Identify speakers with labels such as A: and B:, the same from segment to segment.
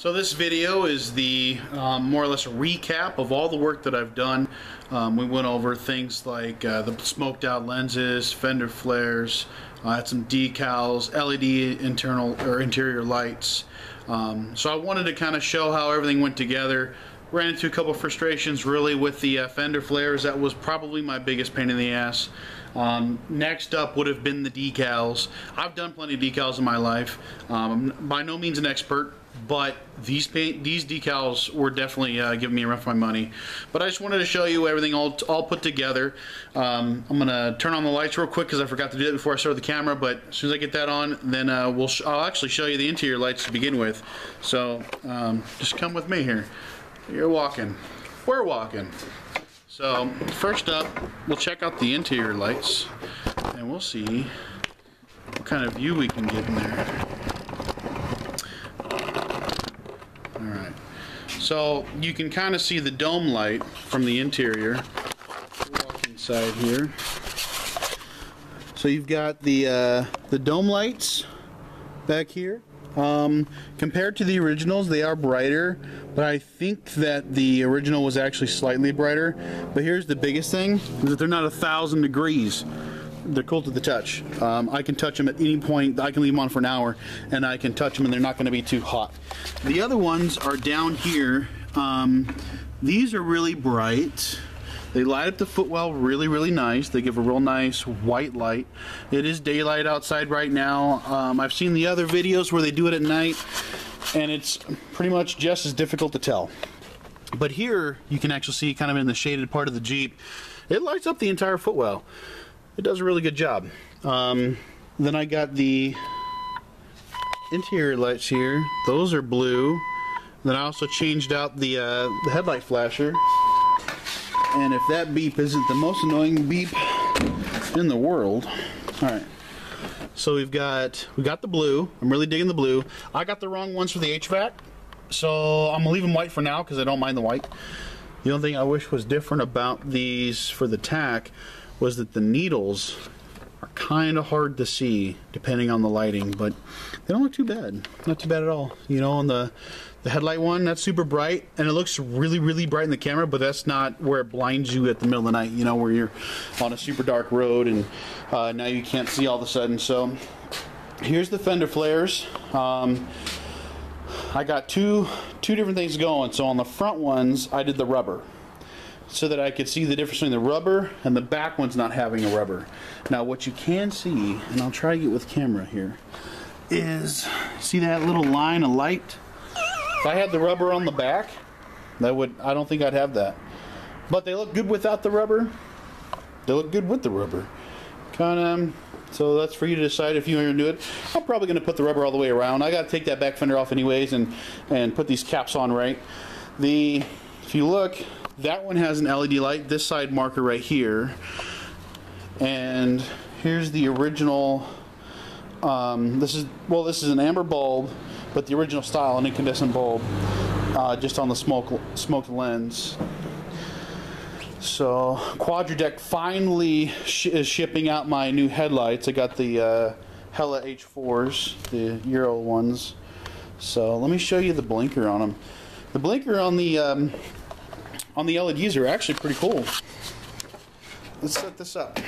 A: So this video is the more or less a recap of all the work that I've done. We went over things like the smoked out lenses, Fender flares, had some decals, LED internal or interior lights. So I wanted to kind of show how everything went together. Ran into a couple of frustrations really with the Fender flares. That was probably my biggest pain in the ass. Next up would have been the decals. I've done plenty of decals in my life. I'm by no means an expert, but these decals were definitely giving me a run for my money. But I just wanted to show you everything all put together. I'm gonna turn on the lights real quick because I forgot to do it before I started the camera. But as soon as I get that on, then I'll actually show you the interior lights to begin with. So just come with me here. You're walking. We're walking. So first up, we'll check out the interior lights, and we'll see what kind of view we can get in there. Alright, so you can kind of see the dome light from the interior. We'll walk inside here. So you've got the dome lights back here. Compared to the originals, they are brighter, but I think that the original was actually slightly brighter. But here's the biggest thing, is that they're not 1,000 degrees. They're cool to the touch. I can touch them at any point. I can leave them on for an hour and I can touch them and they're not going to be too hot. The other ones are down here. These are really bright. They light up the footwell really, really nice. They give a real nice white light. It is daylight outside right now. I've seen the other videos where they do it at night, and it's pretty much just as difficult to tell. But here, you can actually see kind of in the shaded part of the Jeep, it lights up the entire footwell. It does a really good job. Then I got the interior lights here. Those are blue. Then I also changed out the headlight flasher. And if that beep isn't the most annoying beep in the world. Alright. So we got the blue. I'm really digging the blue. I got the wrong ones for the HVAC. So I'm gonna leave them white for now because I don't mind the white. The only thing I wish was different about these for the tack was that the needles are kind of hard to see depending on the lighting, but they don't look too bad. Not too bad at all. You know, on the headlight one, that's super bright, and it looks really, really bright in the camera, but that's not where it blinds you at the middle of the night, you know, where you're on a super dark road and now you can't see all of a sudden. So here's the Fender flares. I got two different things going. So on the front ones, I did the rubber so that I could see the difference between the rubber and the back ones not having a rubber. Now what you can see, and I'll try to get with camera here, is see that little line of light? If I had the rubber on the back, I don't think I'd have that. But they look good without the rubber. They look good with the rubber. So that's for you to decide if you want to do it. I'm probably going to put the rubber all the way around. I got to take that back fender off anyways and put these caps on right. If you look, that one has an LED light. This side marker right here. And here's the original. This is an amber bulb, but the original style, an incandescent bulb, just on the smoked lens. So Quadradec finally is shipping out my new headlights. I got the Hella H4s, the Euro ones. So let me show you the blinker on them. The blinker on the LEDs are actually pretty cool. Let's set this up.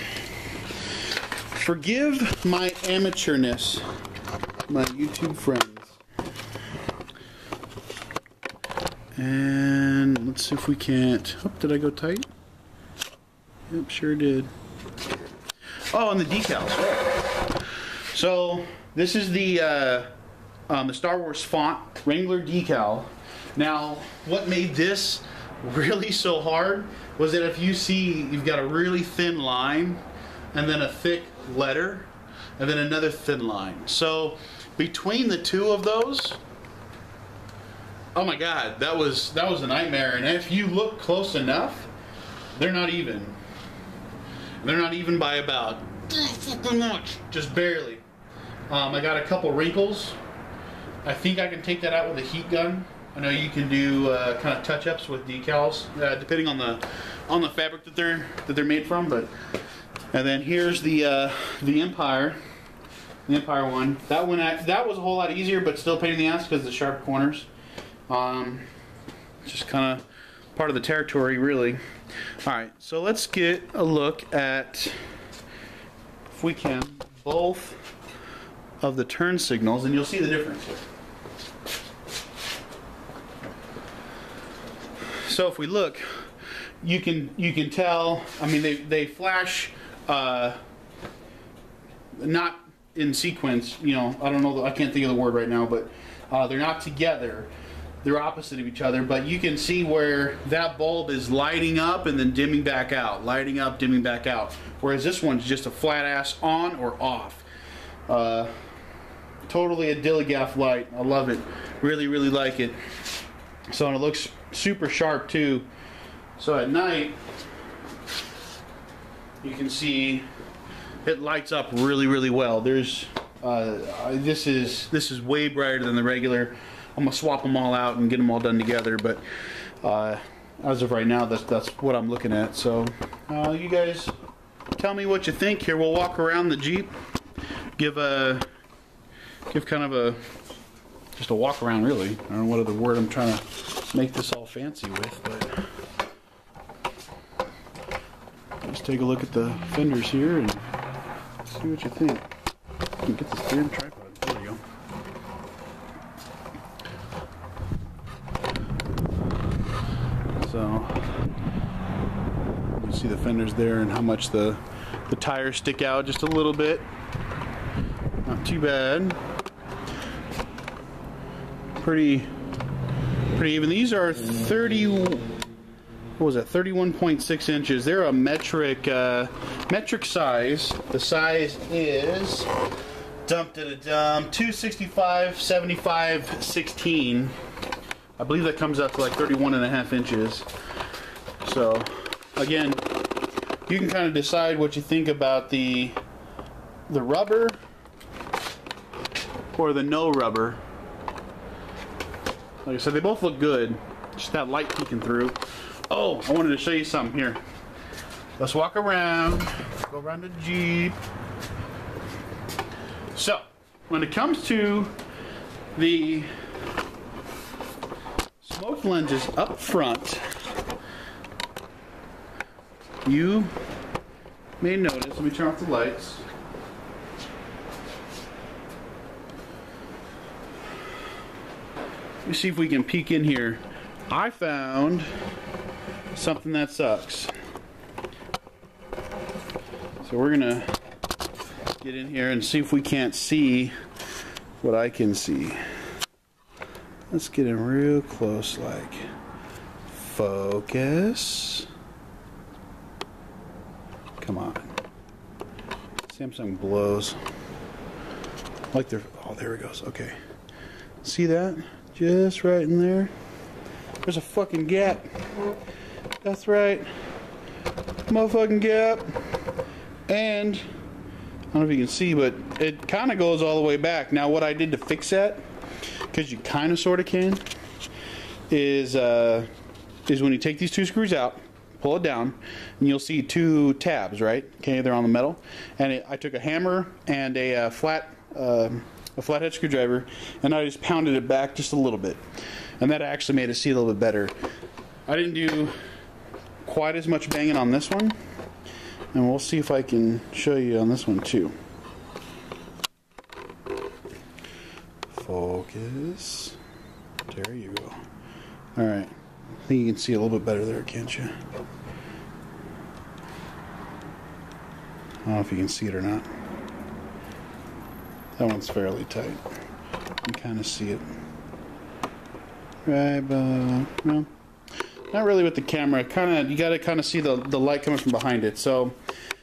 A: Forgive my amateurness, my YouTube friends. And let's see if we can't. Oh, did I go tight? Yep, sure did. Oh, and the decals. So this is the Star Wars font Wrangler decal. Now, what made this really so hard was that if you see, you've got a really thin line, and then a thick letter, and then another thin line. So between the two of those, oh my God, that was a nightmare. And if you look close enough, they're not even. They're not even by about just barely. I got a couple wrinkles. I think I can take that out with a heat gun. I know you can do kind of touch-ups with decals, depending on the fabric that they're made from. But and then here's the Empire one. That was a whole lot easier, but still a pain in the ass because of the sharp corners. Just kind of part of the territory, really. Alright, so let's get a look at, if we can, both of the turn signals, and you'll see the difference here. So if we look, you can tell, I mean, they flash not in sequence, you know, I don't know, I can't think of the word right now, but they're not together. They're opposite of each other, but you can see where that bulb is lighting up and then dimming back out, lighting up, dimming back out. Whereas this one's just a flat ass on or off. Totally a dillygaff light. I love it. Really, really like it. So, and it looks super sharp too. So at night, you can see it lights up really, really well. There's this is way brighter than the regular. I'm gonna swap them all out and get them all done together, but as of right now, that's what I'm looking at. So you guys tell me what you think here. We'll walk around the Jeep, give kind of just a walk around, really. I don't know what other word I'm trying to make this all fancy with, but let's take a look at the fenders here and see what you think. Get this damn tripod. There we go. So you see the fenders there and how much the tires stick out just a little bit. Not too bad. Pretty even. These are 31.6 inches. They're a metric size. The size is 265 75 16. I believe that comes out to like 31.5 inches. So again, you can kind of decide what you think about the rubber or the no rubber. Like I said, they both look good. Just that light peeking through. Oh, I wanted to show you something here. Let's walk around. Go around the Jeep. So, when it comes to the smoke lenses up front, you may notice, let me turn off the lights. Let me see if we can peek in here. I found something that sucks. So we're gonna get in here and see if we can't see what I can see. Let's get in real close, like, focus. Come on. Samsung blows. Like they're, oh, there it goes. Okay. See that? Just right in there. There's a fucking gap. That's right. Motherfucking gap. And I don't know if you can see, but it kind of goes all the way back. Now what I did to fix that, because you kind of sort of can, is when you take these two screws out, pull it down, and you'll see two tabs, right? Okay, they're on the metal. And I took a hammer and a flathead screwdriver, and I just pounded it back just a little bit, and that actually made it see a little bit better. I didn't do quite as much banging on this one, and we'll see if I can show you on this one too. Focus. There you go. Alright, I think you can see a little bit better there, can't you? I don't know if you can see it or not. That one's fairly tight. You can kind of see it. Right, but no, not really with the camera. You got to kind of see the light coming from behind it. So,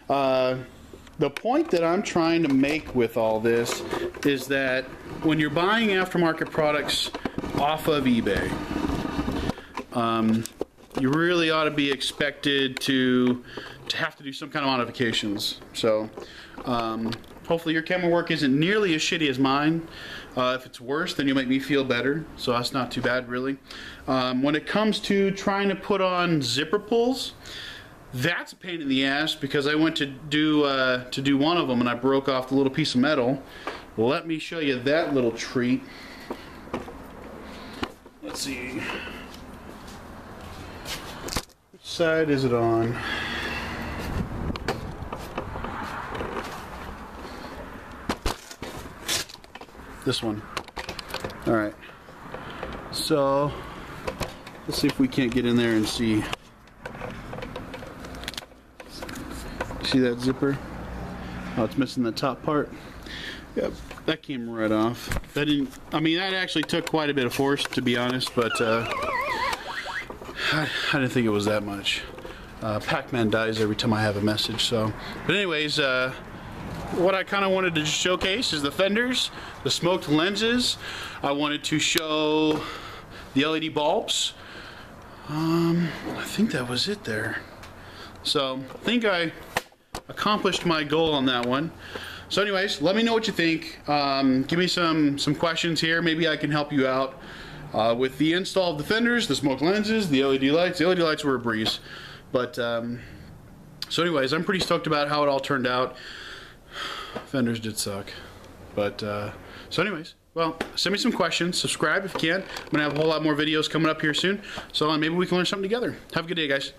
A: the point that I'm trying to make with all this is that when you're buying aftermarket products off of eBay, you really ought to be expected to have to do some kind of modifications. So, hopefully your camera work isn't nearly as shitty as mine. If it's worse, then you'll make me feel better. So that's not too bad, really. When it comes to trying to put on zipper pulls, that's a pain in the ass, because I went to do one of them and I broke off the little piece of metal. Let me show you that little treat. let's see. Which side is it on? This one. Alright. So, let's see if we can't get in there and see. See that zipper? Oh, it's missing the top part. Yep, that came right off. That didn't, I mean, that actually took quite a bit of force, to be honest, but I didn't think it was that much. Pac-Man dies every time I have a message, so. But anyways, what I kind of wanted to showcase is the fenders, the smoked lenses. I wanted to show the LED bulbs. I think that was it there. So, I think I accomplished my goal on that one. So anyways, let me know what you think. Give me some questions here. Maybe I can help you out with the install of the fenders, the smoked lenses, the LED lights. The LED lights were a breeze. But, so anyways, I'm pretty stoked about how it all turned out. Fenders did suck. But, so anyways, well, send me some questions. Subscribe if you can. I'm going to have a whole lot more videos coming up here soon. So maybe we can learn something together. Have a good day, guys.